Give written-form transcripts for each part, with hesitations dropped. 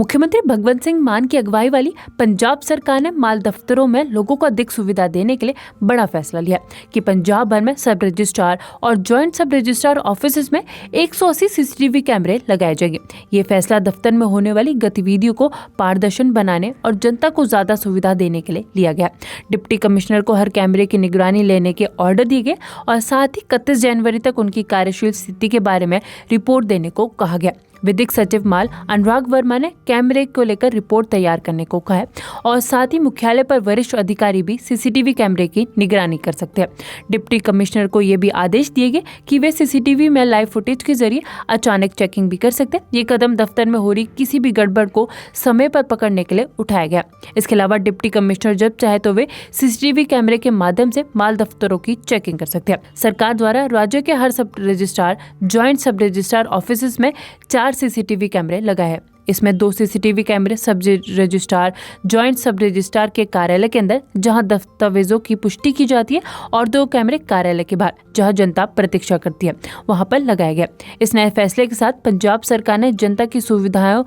मुख्यमंत्री भगवंत सिंह मान की अगुवाई वाली पंजाब सरकार ने माल दफ्तरों में लोगों को अधिक सुविधा देने के लिए बड़ा फैसला लिया कि पंजाब भर में सब रजिस्ट्रार और ज्वाइंट सब रजिस्ट्रार ऑफिस में 180 सीसीटीवी कैमरे लगाए जाएंगे। ये फैसला दफ्तर में होने वाली गतिविधियों को पारदर्शन बनाने और जनता को ज्यादा सुविधा देने के लिए लिया गया। डिप्टी कमिश्नर को हर कैमरे की निगरानी लेने के ऑर्डर दिए गए और साथ ही 31 जनवरी तक उनकी कार्यशील स्थिति के बारे में रिपोर्ट देने को कहा गया। विधिक सचिव माल अनुराग वर्मा ने कैमरे को लेकर रिपोर्ट तैयार करने को कहा है और साथ ही मुख्यालय पर वरिष्ठ अधिकारी भी सीसीटीवी कैमरे की निगरानी कर सकते हैं। डिप्टी कमिश्नर को ये भी आदेश दिए गए कि वे सीसीटीवी में लाइव फुटेज के जरिए अचानक चेकिंग भी कर सकते हैं। ये कदम दफ्तर में हो रही किसी भी गड़बड़ को समय पर पकड़ने के लिए उठाया गया। इसके अलावा डिप्टी कमिश्नर जब चाहे तो वे सीसीटीवी कैमरे के माध्यम से माल दफ्तरों की चेकिंग कर सकते हैं। सरकार द्वारा राज्य के हर सब रजिस्ट्रार, ज्वाइंट सब रजिस्ट्रार ऑफिस में 4 सीसीटीवी कैमरे लगाए हैं। इसमें 2 सीसीटीवी कैमरे सब रजिस्ट्रार, ज्वाइंट सब रजिस्ट्रार के कार्यालय के अंदर जहां दस्तावेजों की पुष्टि की जाती है और 2 कैमरे कार्यालय के बाहर जहां जनता प्रतीक्षा करती है वहां पर लगाया गया। इस नए फैसले के साथ पंजाब सरकार ने जनता की सुविधाओं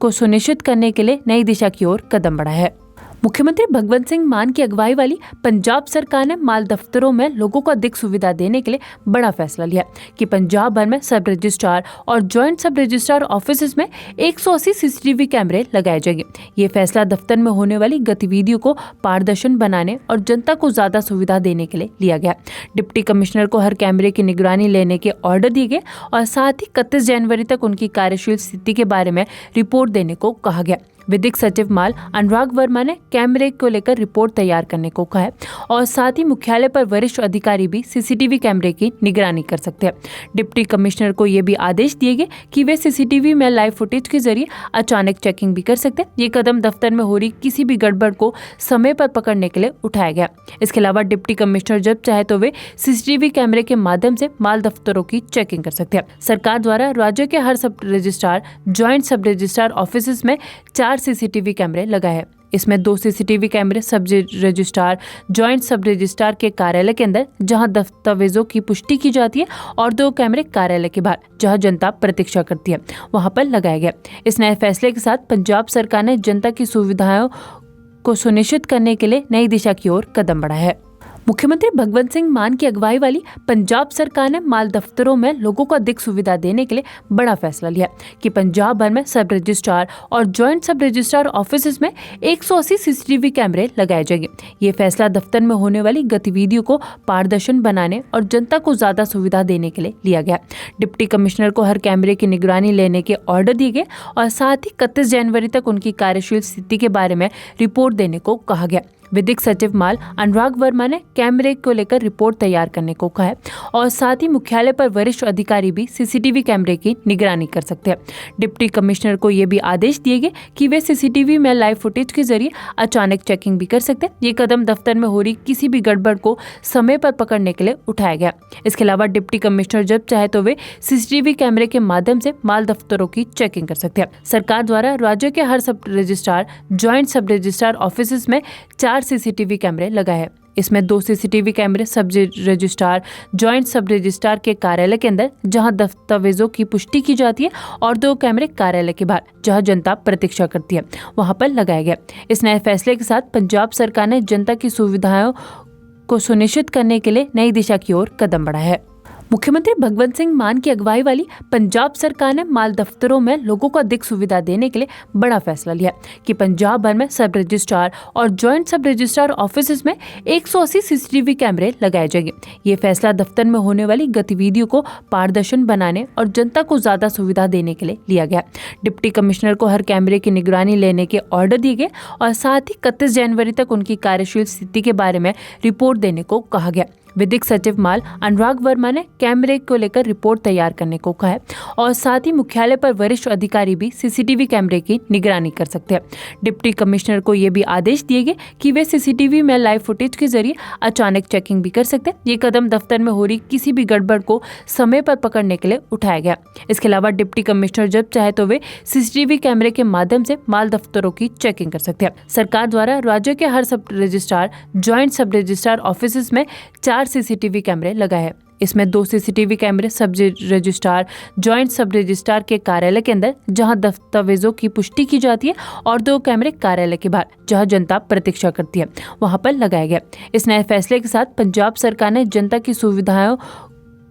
को सुनिश्चित करने के लिए नई दिशा की ओर कदम बढ़ाया है। मुख्यमंत्री भगवंत सिंह मान की अगुवाई वाली पंजाब सरकार ने माल दफ्तरों में लोगों को अधिक सुविधा देने के लिए बड़ा फैसला लिया कि पंजाब भर में सब रजिस्ट्रार और ज्वाइंट सब रजिस्ट्रार ऑफिस में 180 सीसीटीवी कैमरे लगाए जाएंगे। ये फैसला दफ्तर में होने वाली गतिविधियों को पारदर्शन बनाने और जनता को ज्यादा सुविधा देने के लिए लिया गया। डिप्टी कमिश्नर को हर कैमरे की निगरानी लेने के ऑर्डर दिए गए और साथ ही 31 जनवरी तक उनकी कार्यशील स्थिति के बारे में रिपोर्ट देने को कहा गया। विधिक सचिव माल अनुराग वर्मा ने कैमरे को लेकर रिपोर्ट तैयार करने को कहा है और साथ ही मुख्यालय पर वरिष्ठ अधिकारी भी सीसीटीवी कैमरे की निगरानी कर सकते हैं। डिप्टी कमिश्नर को ये भी आदेश दिए गए कि वे सीसीटीवी में लाइव फुटेज के जरिए अचानक चेकिंग भी कर सकते हैं। ये कदम दफ्तर में हो रही किसी भी गड़बड़ को समय पर पकड़ने के लिए उठाया गया। इसके अलावा डिप्टी कमिश्नर जब चाहे तो वे सीसीटीवी कैमरे के माध्यम से माल दफ्तरों की चेकिंग कर सकते हैं। सरकार द्वारा राज्य के हर सब रजिस्ट्रार, ज्वाइंट सब रजिस्ट्रार ऑफिस में 4 सीसीटीवी कैमरे लगाए हैं। इसमें 2 सीसीटीवी कैमरे सब रजिस्ट्रार, ज्वाइंट सब रजिस्ट्रार के कार्यालय के अंदर जहां दस्तावेजों की पुष्टि की जाती है और 2 कैमरे कार्यालय के बाहर जहां जनता प्रतीक्षा करती है वहां पर लगाया गया। इस नए फैसले के साथ पंजाब सरकार ने जनता की सुविधाओं को सुनिश्चित करने के लिए नई दिशा की ओर कदम बढ़ाया है। मुख्यमंत्री भगवंत सिंह मान की अगुवाई वाली पंजाब सरकार ने माल दफ्तरों में लोगों को अधिक सुविधा देने के लिए बड़ा फैसला लिया कि पंजाब भर में सब रजिस्ट्रार और ज्वाइंट सब रजिस्ट्रार ऑफिस में 180 सीसीटीवी कैमरे लगाए जाएंगे। ये फैसला दफ्तर में होने वाली गतिविधियों को पारदर्शन बनाने और जनता को ज्यादा सुविधा देने के लिए लिया गया। डिप्टी कमिश्नर को हर कैमरे की निगरानी लेने के ऑर्डर दिए गए और साथ ही 31 जनवरी तक उनकी कार्यशील स्थिति के बारे में रिपोर्ट देने को कहा गया। विधिक सचिव माल अनुराग वर्मा ने कैमरे को लेकर रिपोर्ट तैयार करने को कहा है और साथ ही मुख्यालय पर वरिष्ठ अधिकारी भी सीसीटीवी कैमरे की निगरानी कर सकते हैं। डिप्टी कमिश्नर को ये भी आदेश दिए गए कि वे सीसीटीवी में लाइव फुटेज के जरिए अचानक चेकिंग भी कर सकते हैं। ये कदम दफ्तर में हो रही किसी भी गड़बड़ को समय पर पकड़ने के लिए उठाया गया। इसके अलावा डिप्टी कमिश्नर जब चाहे तो वे सीसीटीवी कैमरे के माध्यम से माल दफ्तरों की चेकिंग कर सकते हैं। सरकार द्वारा राज्य के हर सब रजिस्ट्रार, ज्वाइंट सब रजिस्ट्रार ऑफिस में 4 सीसीटीवी कैमरे लगाए हैं। इसमें 2 सीसीटीवी कैमरे सब रजिस्ट्रार, ज्वाइंट सब रजिस्ट्रार के कार्यालय के अंदर जहां दस्तावेजों की पुष्टि की जाती है और 2 कैमरे कार्यालय के बाहर जहां जनता प्रतीक्षा करती है वहां पर लगाया गया। इस नए फैसले के साथ पंजाब सरकार ने जनता की सुविधाओं को सुनिश्चित करने के लिए नई दिशा की ओर कदम बढ़ाया है। मुख्यमंत्री भगवंत सिंह मान की अगुवाई वाली पंजाब सरकार ने माल दफ्तरों में लोगों को अधिक सुविधा देने के लिए बड़ा फैसला लिया कि पंजाब भर में सब रजिस्ट्रार और ज्वाइंट सब रजिस्ट्रार ऑफिस में 180 सीसीटीवी कैमरे लगाए जाएंगे। ये फैसला दफ्तर में होने वाली गतिविधियों को पारदर्शन बनाने और जनता को ज्यादा सुविधा देने के लिए लिया गया। डिप्टी कमिश्नर को हर कैमरे की निगरानी लेने के ऑर्डर दिए गए और साथ ही 31 जनवरी तक उनकी कार्यशील स्थिति के बारे में रिपोर्ट देने को कहा गया। विधिक सचिव माल अनुराग वर्मा ने कैमरे को लेकर रिपोर्ट तैयार करने को कहा है और साथ ही मुख्यालय पर वरिष्ठ अधिकारी भी सीसीटीवी कैमरे की निगरानी कर सकते हैं। डिप्टी कमिश्नर को ये भी आदेश दिए गए कि वे सीसीटीवी में लाइव फुटेज के जरिए अचानक चेकिंग भी कर सकते हैं। ये कदम दफ्तर में हो रही किसी भी गड़बड़ को समय पर पकड़ने के लिए उठाया गया। इसके अलावा डिप्टी कमिश्नर जब चाहे तो वे सीसीटीवी कैमरे के माध्यम से माल दफ्तरों की चेकिंग कर सकते हैं। सरकार द्वारा राज्य के हर सब रजिस्ट्रार, ज्वाइंट सब रजिस्ट्रार ऑफिस में 4 सीसीटीवी कैमरे लगाए हैं। इसमें 2 सीसीटीवी कैमरे सब रजिस्ट्रार, जॉइंट सब रजिस्ट्रार के कार्यालय के अंदर जहां दस्तावेजों की पुष्टि की जाती है और 2 कैमरे कार्यालय के बाहर जहां जनता प्रतीक्षा करती है वहां पर लगाया गया। इस नए फैसले के साथ पंजाब सरकार ने जनता की सुविधाओं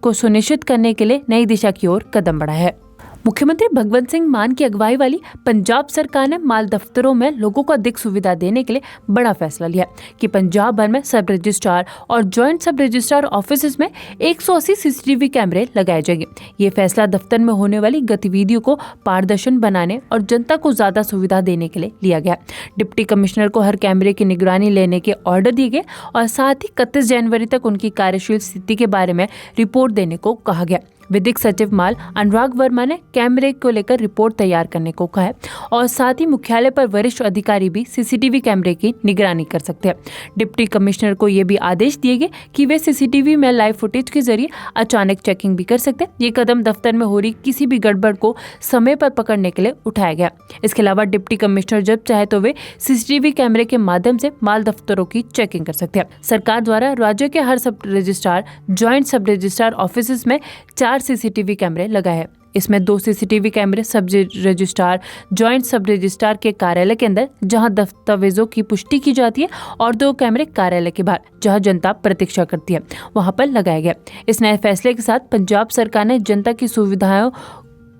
को सुनिश्चित करने के लिए नई दिशा की ओर कदम बढ़ाया है। मुख्यमंत्री भगवंत सिंह मान की अगुवाई वाली पंजाब सरकार ने माल दफ्तरों में लोगों को अधिक सुविधा देने के लिए बड़ा फैसला लिया कि पंजाब भर में सब रजिस्ट्रार और जॉइंट सब रजिस्ट्रार ऑफिस में 180 सीसीटीवी कैमरे लगाए जाएंगे। ये फैसला दफ्तर में होने वाली गतिविधियों को पारदर्शन बनाने और जनता को ज्यादा सुविधा देने के लिए लिया गया। डिप्टी कमिश्नर को हर कैमरे की निगरानी लेने के ऑर्डर दिए गए और साथ ही 31 जनवरी तक उनकी कार्यशील स्थिति के बारे में रिपोर्ट देने को कहा गया। विधिक सचिव माल अनुराग वर्मा ने कैमरे को लेकर रिपोर्ट तैयार करने को कहा है और साथ ही मुख्यालय पर वरिष्ठ अधिकारी भी सीसीटीवी कैमरे की निगरानी कर सकते हैं। डिप्टी कमिश्नर को ये भी आदेश दिए गए कि वे सीसीटीवी में लाइव फुटेज के जरिए अचानक चेकिंग भी कर सकते हैं। ये कदम दफ्तर में हो रही किसी भी गड़बड़ को समय पर पकड़ने के लिए उठाया गया। इसके अलावा डिप्टी कमिश्नर जब चाहे तो वे सीसीटीवी कैमरे के माध्यम से माल दफ्तरों की चेकिंग कर सकते हैं। सरकार द्वारा राज्य के हर सब रजिस्ट्रार, जॉइंट सब रजिस्ट्रार ऑफिस में 4 सीसीटीवी कैमरे लगाए हैं। इसमें 2 सीसीटीवी कैमरे सब रजिस्ट्रार, जॉइंट सब रजिस्ट्रार के कार्यालय के अंदर जहां दस्तावेजों की पुष्टि की जाती है और 2 कैमरे कार्यालय के बाहर जहां जनता प्रतीक्षा करती है वहां पर लगाया गया। इस नए फैसले के साथ पंजाब सरकार ने जनता की सुविधाओं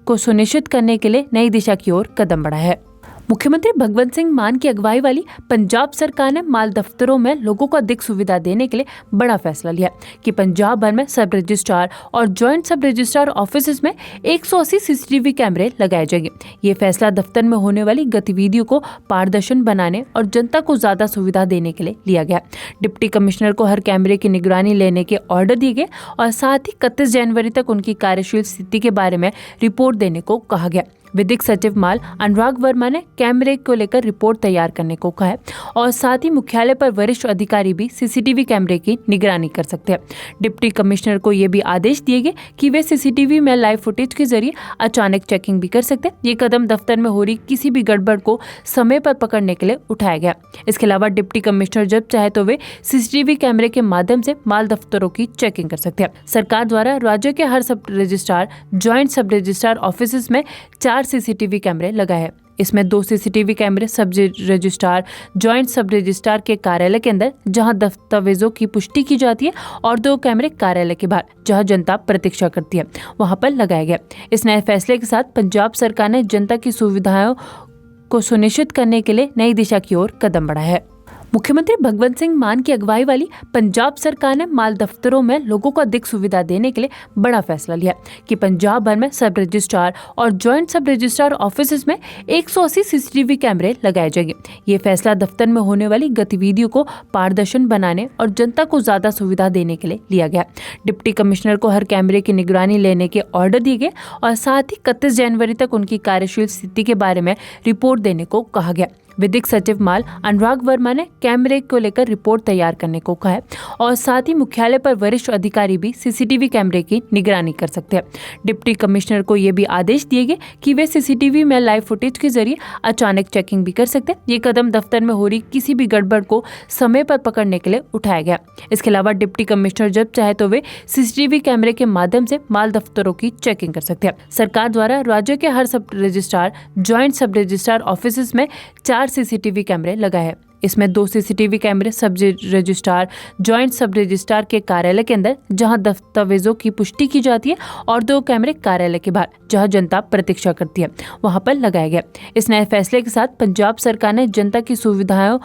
को सुनिश्चित करने के लिए नई दिशा की ओर कदम बढ़ाया है। मुख्यमंत्री भगवंत सिंह मान की अगुवाई वाली पंजाब सरकार ने माल दफ्तरों में लोगों को अधिक सुविधा देने के लिए बड़ा फैसला लिया कि पंजाब भर में सब रजिस्ट्रार और जॉइंट सब रजिस्ट्रार ऑफिस में 180 सीसीटीवी कैमरे लगाए जाएंगे। ये फैसला दफ्तर में होने वाली गतिविधियों को पारदर्शन बनाने और जनता को ज्यादा सुविधा देने के लिए लिया गया। डिप्टी कमिश्नर को हर कैमरे की निगरानी लेने के ऑर्डर दिए गए और साथ ही 31 जनवरी तक उनकी कार्यशील स्थिति के बारे में रिपोर्ट देने को कहा गया। विधिक सचिव माल अनुराग वर्मा ने कैमरे को लेकर रिपोर्ट तैयार करने को कहा है और साथ ही मुख्यालय पर वरिष्ठ अधिकारी भी सीसीटीवी कैमरे की निगरानी कर सकते हैं। डिप्टी कमिश्नर को ये भी आदेश दिए गए कि वे सीसीटीवी में लाइव फुटेज के जरिए अचानक चेकिंग भी कर सकते हैं। ये कदम दफ्तर में हो रही किसी भी गड़बड़ को समय पर पकड़ने के लिए उठाया गया। इसके अलावा डिप्टी कमिश्नर जब चाहे तो वे सीसीटीवी कैमरे के माध्यम से माल दफ्तरों की चेकिंग कर सकते हैं। सरकार द्वारा राज्य के हर सब रजिस्ट्रार, जॉइंट सब रजिस्ट्रार ऑफिस में 4 सीसीटीवी कैमरे लगाए हैं। इसमें 2 सीसीटीवी कैमरे सब रजिस्ट्रार, जॉइंट सब रजिस्ट्रार के कार्यालय के अंदर जहां दस्तावेजों की पुष्टि की जाती है और 2 कैमरे कार्यालय के बाहर जहां जनता प्रतीक्षा करती है वहां पर लगाया गया। इस नए फैसले के साथ पंजाब सरकार ने जनता की सुविधाओं को सुनिश्चित करने के लिए नई दिशा की ओर कदम बढ़ाया है। मुख्यमंत्री भगवंत सिंह मान की अगुवाई वाली पंजाब सरकार ने माल दफ्तरों में लोगों को अधिक सुविधा देने के लिए बड़ा फैसला लिया कि पंजाब भर में सब रजिस्ट्रार और जॉइंट सब रजिस्ट्रार ऑफिस में 180 सीसीटीवी कैमरे लगाए जाएंगे। ये फैसला दफ्तर में होने वाली गतिविधियों को पारदर्शन बनाने और जनता को ज्यादा सुविधा देने के लिए लिया गया। डिप्टी कमिश्नर को हर कैमरे की निगरानी लेने के ऑर्डर दिए गए और साथ ही 31 जनवरी तक उनकी कार्यशील स्थिति के बारे में रिपोर्ट देने को कहा गया। विधिक सचिव माल अनुराग वर्मा ने कैमरे को लेकर रिपोर्ट तैयार करने को कहा है और साथ ही मुख्यालय पर वरिष्ठ अधिकारी भी सीसीटीवी कैमरे की निगरानी कर सकते हैं। डिप्टी कमिश्नर को ये भी आदेश दिए गए कि वे सीसीटीवी में लाइव फुटेज के जरिए अचानक चेकिंग भी कर सकते हैं। ये कदम दफ्तर में हो रही किसी भी गड़बड़ को समय पर पकड़ने के लिए उठाया गया। इसके अलावा डिप्टी कमिश्नर जब चाहे तो वे सीसीटीवी कैमरे के माध्यम से माल दफ्तरों की चेकिंग कर सकते हैं। सरकार द्वारा राज्य के हर सब रजिस्ट्रार, जॉइंट सब रजिस्ट्रार ऑफिस में 4 सीसीटीवी कैमरे लगाए हैं। इसमें 2 सीसीटीवी कैमरे सब रजिस्ट्रार, जॉइंट सब रजिस्ट्रार के कार्यालय के अंदर जहां दस्तावेजों की पुष्टि की जाती है और 2 कैमरे कार्यालय के बाहर जहां जनता प्रतीक्षा करती है वहां पर लगाया गया। इस नए फैसले के साथ पंजाब सरकार ने जनता की सुविधाओं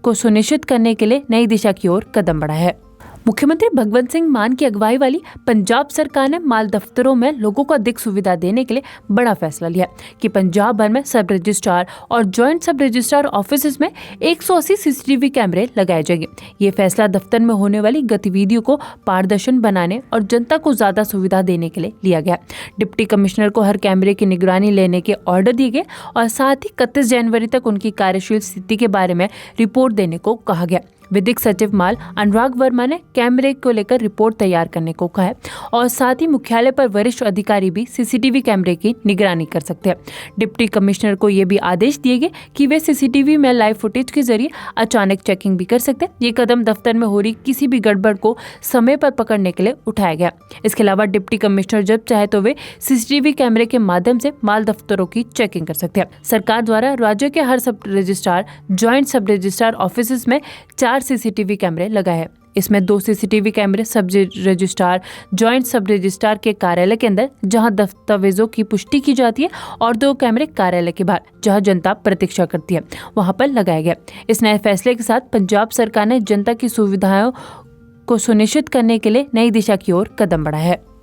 को सुनिश्चित करने के लिए नई दिशा की ओर कदम बढ़ाया है। मुख्यमंत्री भगवंत सिंह मान की अगुवाई वाली पंजाब सरकार ने माल दफ्तरों में लोगों को अधिक सुविधा देने के लिए बड़ा फैसला लिया कि पंजाब भर में सब रजिस्ट्रार और जॉइंट सब रजिस्ट्रार ऑफिस में 180 सीसीटीवी कैमरे लगाए जाएंगे। ये फैसला दफ्तर में होने वाली गतिविधियों को पारदर्शन बनाने और जनता को ज्यादा सुविधा देने के लिए लिया गया। डिप्टी कमिश्नर को हर कैमरे की निगरानी लेने के ऑर्डर दिए गए और साथ ही 31 जनवरी तक उनकी कार्यशील स्थिति के बारे में रिपोर्ट देने को कहा गया। विधिक सचिव माल अनुराग वर्मा ने कैमरे को लेकर रिपोर्ट तैयार करने को कहा है और साथ ही मुख्यालय पर वरिष्ठ अधिकारी भी सीसीटीवी कैमरे की निगरानी कर सकते हैं। डिप्टी कमिश्नर को ये भी आदेश दिए गए कि वे सीसीटीवी में लाइव फुटेज के जरिए अचानक चेकिंग भी कर सकते हैं। ये कदम दफ्तर में हो रही किसी भी गड़बड़ को समय पर पकड़ने के लिए उठाया गया। इसके अलावा डिप्टी कमिश्नर जब चाहे तो वे सीसीटीवी कैमरे के माध्यम से माल दफ्तरों की चेकिंग कर सकते हैं। सरकार द्वारा राज्य के हर सब रजिस्ट्रार, ज्वाइंट सब रजिस्ट्रार ऑफिस में 4 सीसीटीवी कैमरे लगाए हैं। इसमें 2 सीसीटीवी कैमरे सब रजिस्ट्रार, ज्वाइंट सब रजिस्ट्रार के कार्यालय के अंदर जहां दस्तावेजों की पुष्टि की जाती है और 2 कैमरे कार्यालय के बाहर जहां जनता प्रतीक्षा करती है वहां पर लगाया गया। इस नए फैसले के साथ पंजाब सरकार ने जनता की सुविधाओं को सुनिश्चित करने के लिए नई दिशा की ओर कदम बढ़ाया है।